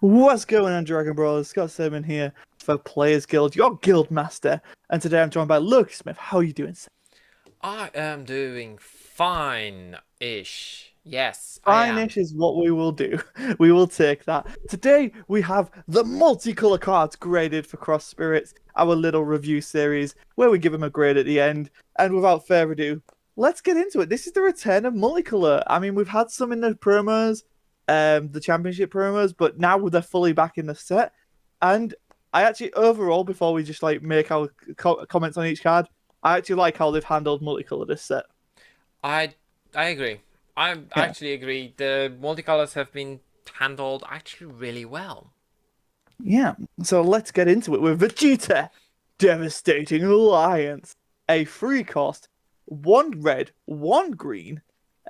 What's going on, Dragon Brawlers? Scott Saibaimen here for Players Guild, your guild master. And today I'm joined by Luke Smith. How are you doing, sir? I am doing fine-ish. Yes, I am. Fine-ish is what we will do. We will take that. Today we have the multicolor cards graded for Cross Spirits, our little review series where we give them a grade at the end. And without further ado, let's get into it. This is the return of multicolor. I mean, we've had some in the promos, the championship promos, but now they're fully back in the set. And I actually, overall, before we just like make our comments on each card, I actually like how they've handled multicolor this set. I I agree. I Yeah. actually agree. The multicolors have been handled actually really well. Yeah, so let's get into it with Vegeta Devastating Alliance. A free cost, one red, one green,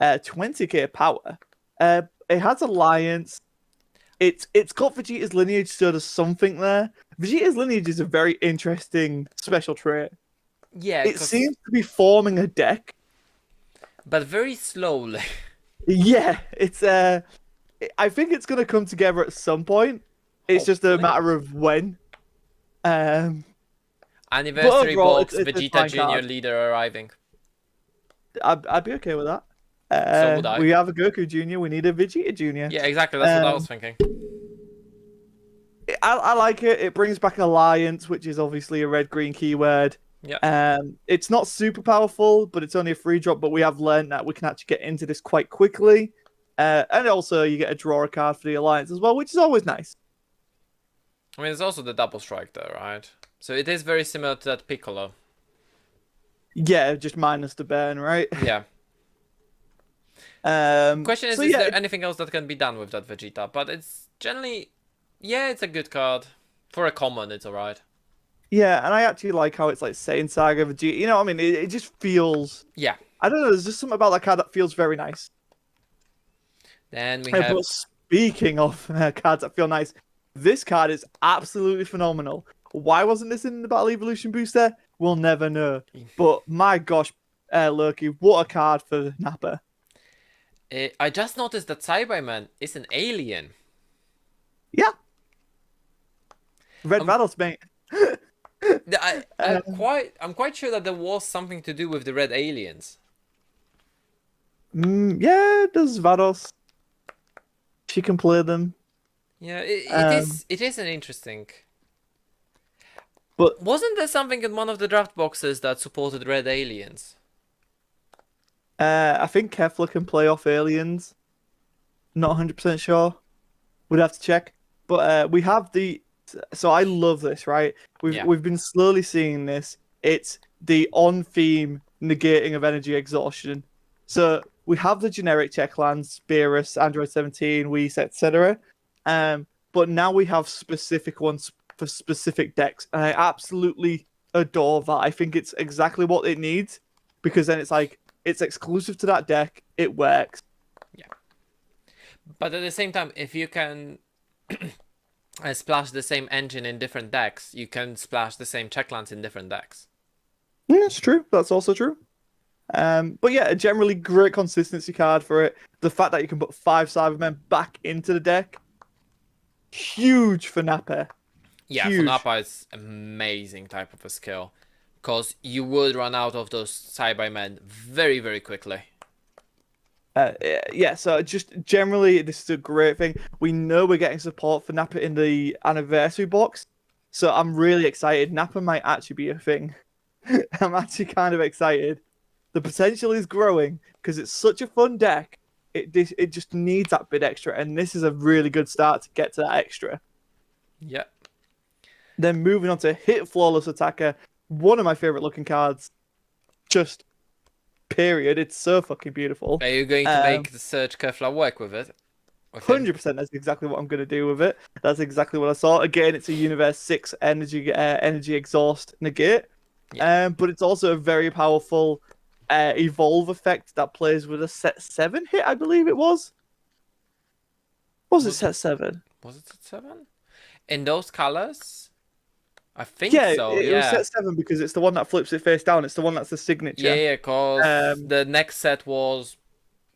20k power. It has Alliance. It's got Vegeta's lineage, so there's something there. Vegeta's lineage is a very interesting special trait. Yeah, It cause seems to be forming a deck. but very slowly. Yeah, I think it's gonna come together at some point. It's just a Hopefully. matter of when. Um, but Anniversary overall, box, it's a Vegeta fine Junior card. leader arriving. I'd be okay with that. So would I. We have a Goku Junior. We need a Vegeta Junior. Yeah, exactly. That's what I was Um, thinking. I like it. It brings back Alliance, which is obviously a red-green keyword. Yeah. It's not super powerful, but it's only a free drop. But we have learned that we can actually get into this quite quickly. And also, you get a draw a card for the Alliance as well, which is always nice. I mean, it's also the double strike though, right? So it is very similar to that Piccolo. Yeah, just minus the burn, right? Yeah. Question So is yeah, there anything else that can be done with that Vegeta? But it's generally, yeah, it's a good card. For a common, it's alright. yeah, and I actually like how it's like Saiyan Saga Vegeta. You know what I mean? It just feels. Yeah. I don't know. There's just something about that card that feels very nice. Then we have, But speaking of cards that feel nice, this card is absolutely phenomenal. Why wasn't this in the Battle Evolution booster? We'll never know. But my gosh, Loki, what a card for Nappa. I just noticed that Saibaimen is an alien. Yeah, Red Um, Battles, mate. Um, I'm quite sure that there was something to do with the red aliens. yeah, there's Vados. She can play them. Yeah, Um, it is an interesting. but Wasn't there something in one of the draft boxes that supported red aliens? I think Kefla can play off aliens. Not 100% sure. We'd have to check. But we have the. So I love this, right? Yeah. We've been slowly seeing this. It's the on-theme negating of energy exhaustion. So we have the generic checklands, Beerus, Android 17, Wii, etc. But now we have specific ones for specific decks, and I absolutely adore that. I think it's exactly what it needs because then it's like it's exclusive to that deck. It works. Yeah. But at the same time, if you can splash the same engine in different decks, you can splash the same checklands in different decks. Yeah, it's true. That's also true. But yeah, a generally great consistency card for it. The fact that you can put 5 Cybermen back into the deck, huge for Nappa. Yeah, Huge. Funapa is amazing type of a skill. Because you would run out of those Saibaimen very, very quickly. Yeah, so just generally, this is a great thing. We know we're getting support for Nappa in the anniversary box, so I'm really excited. Nappa might actually be a thing. I'm actually kind of excited. The potential is growing because it's such a fun deck. It just needs that bit extra, and this is a really good start to get to that extra. Yeah. Then moving on to Hit Flawless Attacker, one of my favorite looking cards. Just period. It's so fucking beautiful. Are you going to make the Surge Kefla work with it? With him? 100%. That's exactly what I'm going to do with it. That's exactly what I saw. Again, it's a Universe 6 energy exhaust negate. Yeah. But it's also a very powerful evolve effect that plays with a set 7 hit, I believe it was. Was it set 7? Was it at 7? In those colors? I think Yeah, so, it was yeah. set 7 because it's the one that flips it face down. It's the one that's the signature. Yeah, because Um, the next set was.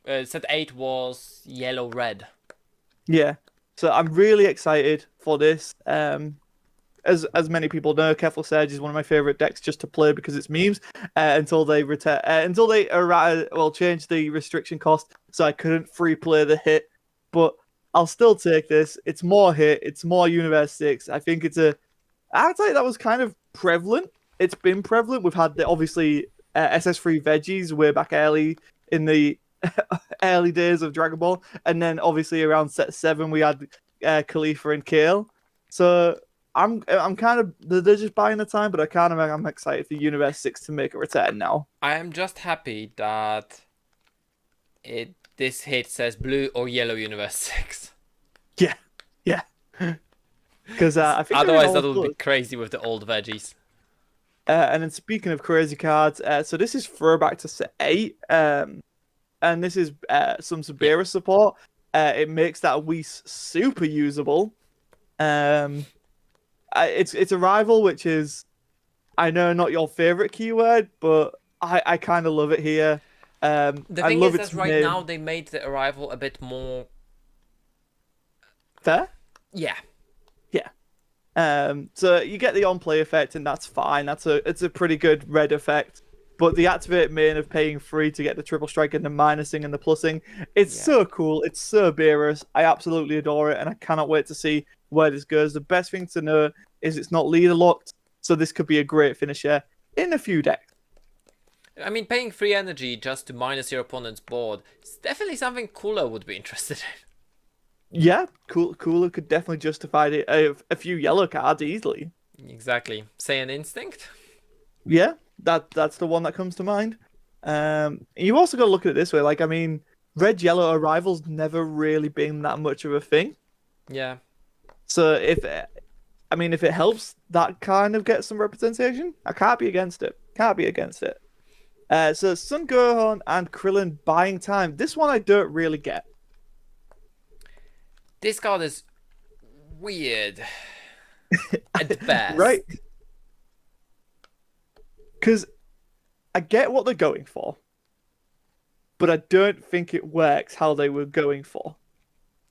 Set 8 was yellow red. yeah. So I'm really excited for this. As many people know, Kefla Surge is one of my favorite decks just to play because it's memes. Until they return, until they change the restriction cost, so I couldn't free play the hit. But I'll still take this. It's more hit. It's more Universe 6. I think it's a. I'd say that was kind of prevalent. It's been prevalent. We've had the obviously SS3 veggies way back early in the early days of Dragon Ball, and then obviously around set 7 we had Khalifa and Kale. So I'm kind of they're just buying the time, but I'm excited for Universe 6 to make a return now. I am just happy that this hit says blue or yellow Universe 6. Yeah, yeah. Because I think otherwise that would be crazy with the old veggies. And then speaking of crazy cards, so this is throwback to set 8, and this is some Beerus support. It makes that Whis super usable. It's a rival, which is, I know, not your favorite keyword, but I kind of love it here. The thing is that right now they made the arrival a bit more fair. Yeah. So you get the on-play effect, and that's fine. It's a pretty good red effect. But the activate main of paying 3 to get the triple strike and the minusing and the plussing, it's so cool. It's so Beerus. I absolutely adore it, and I cannot wait to see where this goes. The best thing to know is it's not leader locked, so this could be a great finisher in a few decks. I mean, paying 3 energy just to minus your opponent's board is definitely something Cooler would be interested in. Yeah, Cooler could definitely justify a few yellow cards easily. Exactly. Say an Instinct? Yeah, that's the one that comes to mind. You also got to look at it this way. Like, I mean, red-yellow arrival's never really been that much of a thing. Yeah. So if it helps that kind of get some representation, I can't be against it. So Sun Gohan and Krillin buying time. This one I don't really get. This card is weird at best. Right? Because I get what they're going for, but I don't think it works how they were going for.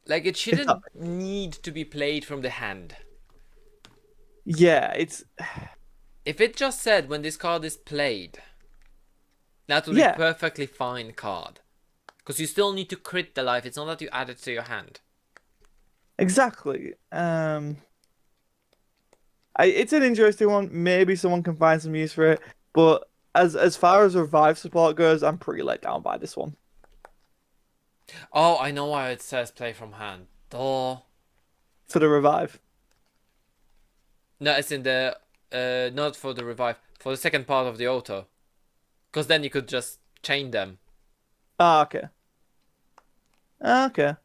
Like, it shouldn't need to be played from the hand. Yeah, it's... If it just said when this card is played, that would be a perfectly fine card. Because you still need to crit the life. It's not that you add it to your hand. Exactly. It's an interesting one. Maybe someone can find some use for it. But as far as revive support goes, I'm pretty let down by this one. Oh, I know why it says play from hand. Oh. For the revive. No, it's in the not for the revive, for the second part of the auto. Because then you could just chain them. Ah, okay. Okay.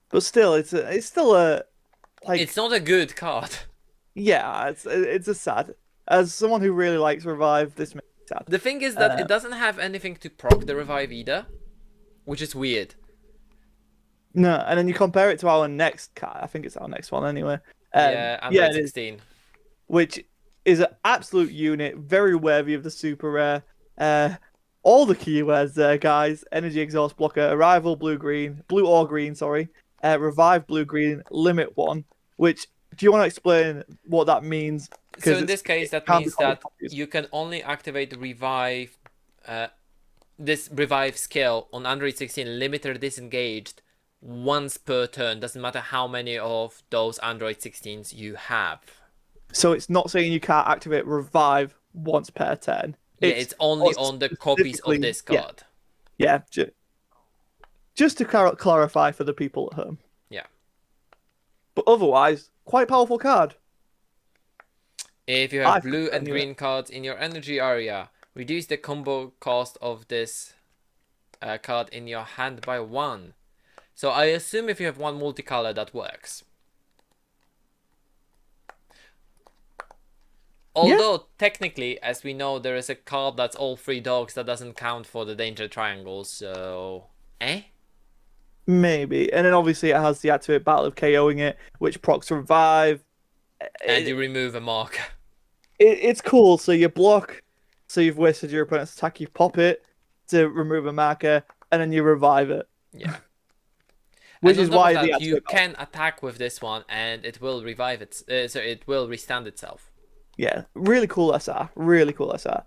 But still, it's still a like. It's not a good card. Yeah, it's a sad. As someone who really likes revive, this makes me sad. The thing is that it doesn't have anything to proc the revive either, which is weird. No, and then you compare it to our next card. I think it's our next one anyway. Android 16. Which is an absolute unit, very worthy of the super rare. All the keywords there, guys. Energy exhaust blocker, arrival blue or green, sorry. Revive blue green, limit 1. Which, do you want to explain what that means? So in this case, that means that you can only activate the revive, this revive skill on Android 16 limiter disengaged once per turn. Doesn't matter how many of those Android 16s you have. So it's not saying you can't activate revive once per turn. It's only on the copies of this card. Yeah. Just to clarify for the people at home. Yeah. But otherwise, quite powerful card. If you have blue and green cards in your energy area, reduce the combo cost of this card in your hand by 1. So I assume if you have one multicolor, that works. Although, technically, as we know, there is a card that's all 3 dogs that doesn't count for the danger triangle, so... Maybe. And then obviously it has the activate battle of KOing it, which procs revive. And you remove a marker. It's cool. So you block, so you've wasted your opponent's attack, you pop it to remove a marker, and then you revive it. Yeah. which And on is top of why that, the you activate. can attack with this one, and it will revive it. So it will restand itself. Yeah, really cool SR. Really cool SR.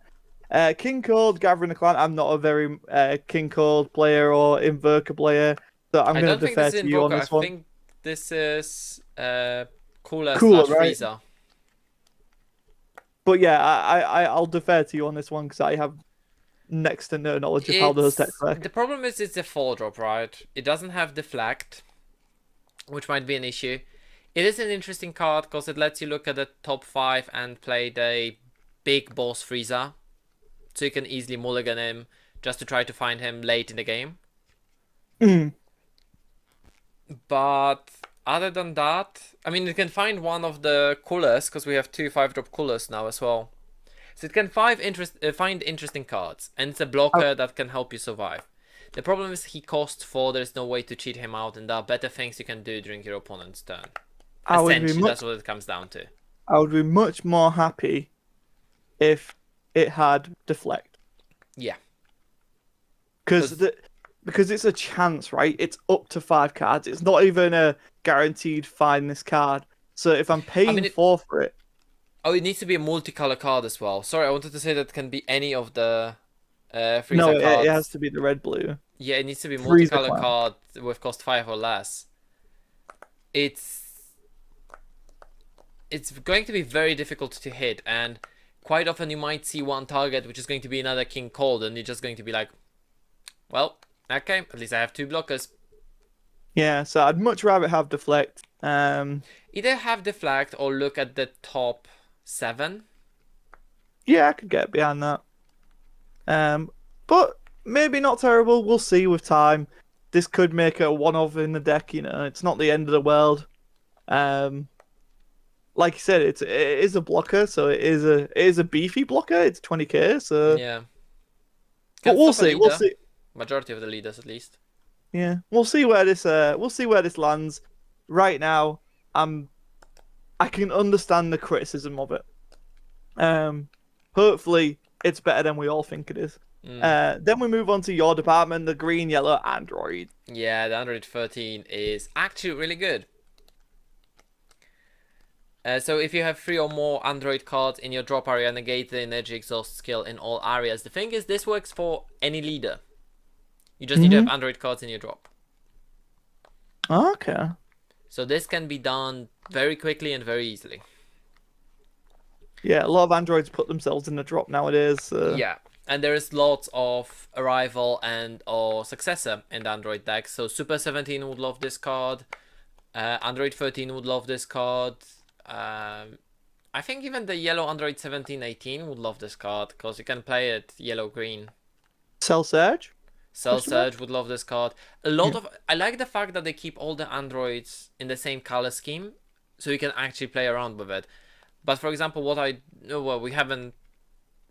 King Cold, Gathering the Clan. I'm not a very King Cold player or Invoker player, so I'm I going don't to think this defer is to you on Invoker. I this one. think this is Cooler Cooler, slash right? Freezer. But yeah, I'll defer to you on this one because I have next to no knowledge of how those decks work. The problem is it's a 4-drop, right? It doesn't have Deflect, which might be an issue. It is an interesting card because it lets you look at the top 5 and play the big boss Freezer. So you can easily mulligan him just to try to find him late in the game. Mm. But other than that, I mean, you can find one of the coolers because we have 2 5-drop coolers now as well. So it can find interesting cards, and it's a blocker that can help you survive. The problem is he costs 4, there's no way to cheat him out, and there are better things you can do during your opponent's turn. Essentially, that's what it comes down to. I would be much more happy if it had Deflect. Yeah. Because it's a chance, right? It's up to 5 cards. It's not even a guaranteed find this card. So if I'm paying 4 for it. Oh, it needs to be a multicolor card as well. Sorry, I wanted to say that it can be any of the Freezer no, cards. it has to be the red-blue. Yeah, it needs to be multicolor card with cost 5 or less. It's going to be very difficult to hit, and quite often you might see one target which is going to be another King Cold, and you're just going to be like, well, okay, at least I have 2 blockers. Yeah, so I'd much rather have Deflect. Either have Deflect or look at the top 7. Yeah, I could get behind that. But maybe not terrible. We'll see with time. This could make a one-off in the deck. It's not the end of the world. Like you said, it is a blocker, so it is a beefy blocker. It's 20k, so yeah. But we'll see. We'll see. Majority of the leaders, at least. Yeah, we'll see where this lands. Right now, I can understand the criticism of it. Hopefully, it's better than we all think it is. Then we move on to your department, the green yellow android. Yeah, the Android 13 is actually really good. So if you have 3 or more Android cards in your drop area, negate the energy exhaust skill in all areas. The thing is, this works for any leader. You just need to have Android cards in your drop. Okay. So this can be done very quickly and very easily. Yeah, a lot of androids put themselves in the drop nowadays. Yeah, and there is lots of Arrival and or Successor in the Android decks. So Super 17 would love this card. Android 13 would love this card. I think even the yellow Android 17, 18 would love this card because you can play it yellow-green. Cell Surge? Cell Surge would love this card. I like the fact that they keep all the androids in the same color scheme, so you can actually play around with it. But for example, we haven't.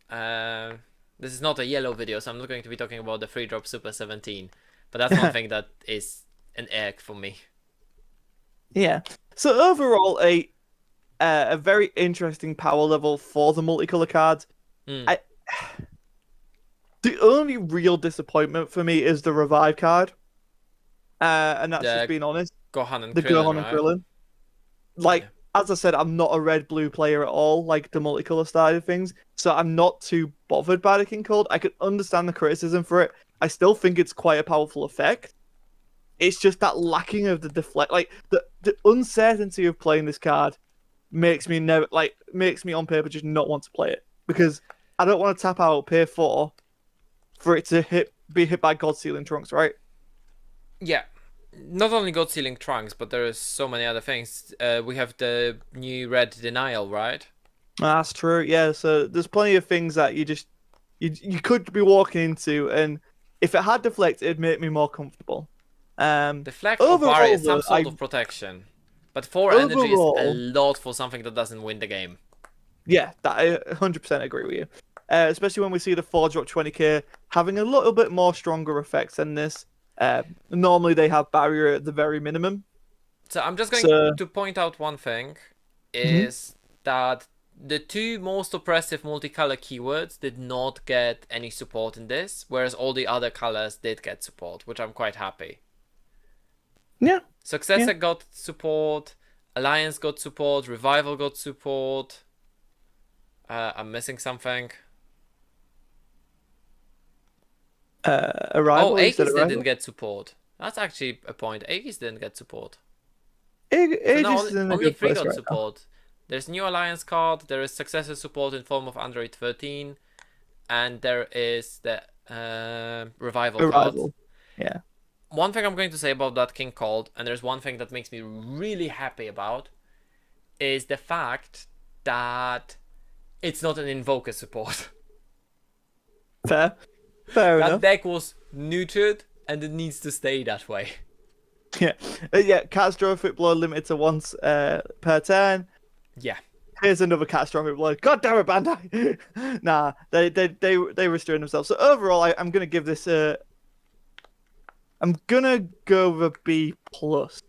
This is not a yellow video, so I'm not going to be talking about the 3-drop Super 17. But that's one thing that is an egg for me. Yeah. So overall, a very interesting power level for the multicolor cards. The only real disappointment for me is the revive card, and that's just being honest. Gohan and Krillin. Like, as I said, I'm not a red-blue player at all, like the multicolor side of things, so I'm not too bothered by the King Cold. I can understand the criticism for it. I still think it's quite a powerful effect. It's just that lacking of the deflect, like the uncertainty of playing this card makes me on paper just not want to play it, because I don't want to tap out, pay 4 for it to be hit by God Sealing Trunks, right? Yeah. Not only God Sealing Trunks, but there is so many other things. We have the new red denial, right? That's true, yeah. So there's plenty of things that you could be walking into, and if it had deflect, it'd make me more comfortable. Deflect or barrier, some sort of protection. But 4 energy is a lot for something that doesn't win the game. Yeah, I 100% agree with you. Especially when we see the 4-drop 20k having a little bit more stronger effects than this. Normally they have barrier at the very minimum. So I'm just going to point out one thing, is that the 2 most oppressive multicolor keywords did not get any support in this, whereas all the other colors did get support, which I'm quite happy. Yeah. Successor Yeah. got support, Alliance got support, Revival got support. I'm missing something. Oh, Arrival. You said Aegis didn't arrival. get support. That's actually a point. Aegis didn't get support. So no, Aegis is in a only good three place got right now. support. There's New Alliance card, there is Successor support in form of Android 13, and there is the Revival card. Arrival. Yeah. One thing I'm going to say about that King Cold, and there's one thing that makes me really happy about, is the fact that it's not an Invoker support. Fair. Fair That enough. deck was neutered, and it needs to stay that way. Yeah. Yeah. Catastrophic blow limited to once per turn. Yeah. Here's another catastrophic blow. God damn it, Bandai. Nah, they restrain themselves. So overall, I'm gonna give this a. I'm gonna go with a B plus.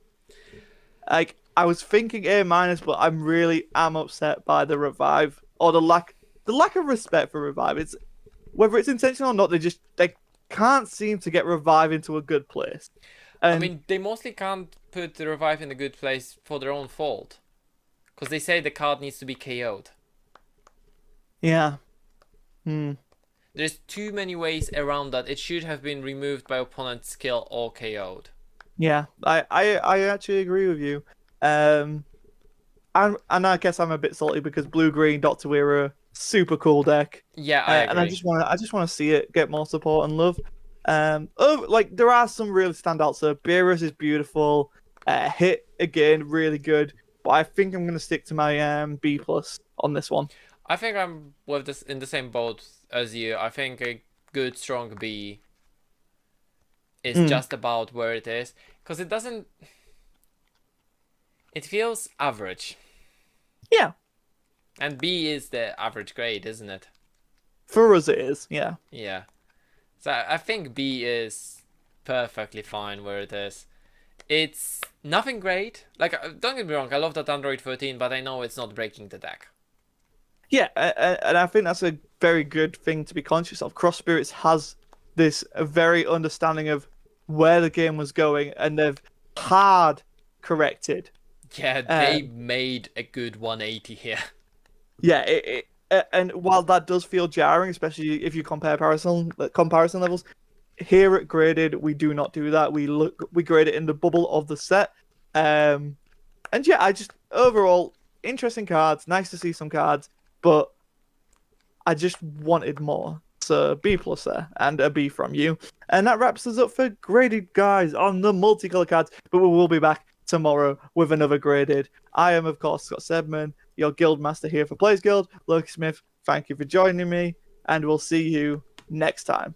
Like I was thinking A minus, but I'm really am upset by the revive or the lack of respect for revive. It's whether it's intentional or not. They can't seem to get revive into a good place. I And mean, they mostly can't put the Revive in a good place for their own fault. Because they say the card needs to be KO'd. yeah. Hmm. There's too many ways around that. It should have been removed by opponent's skill or KO'd. Yeah, I actually agree with you. And I guess I'm a bit salty because blue green Doctor Weir, super cool deck. Yeah, I And agree. I just want to see it get more support and love. Like there are some really standouts. So Beerus is beautiful. Hit again, really good. But I think I'm gonna stick to my B plus on this one. I think I'm with this in the same boat as you. I think a good strong B is Mm, just about where it is. Because it doesn't. It feels average. yeah, And B is the average grade, isn't it? for us it is. Yeah, Yeah. So I think B is perfectly fine where it is. It's nothing great. Like, don't get me wrong, I love that Android 13, but I know it's not breaking the deck. yeah, and I think that's a very good thing to be conscious of. Cross Spirits has this very understanding of where the game was going, and they've hard corrected. Yeah, they Um, made a good 180 here. yeah, and while that does feel jarring, especially if you compare comparison levels, here at Graded we do not do that. We grade it in the bubble of the set. And yeah, I just overall interesting cards. Nice to see some cards, but I just wanted more. So B plus there and a B from you. And that wraps us up for Graded guys on the multicolor cards. But we will be back tomorrow with another Graded. I am of course Scott Sedman, your guild master here for Plays Guild. Loki Smith, thank you for joining me, and we'll see you next time.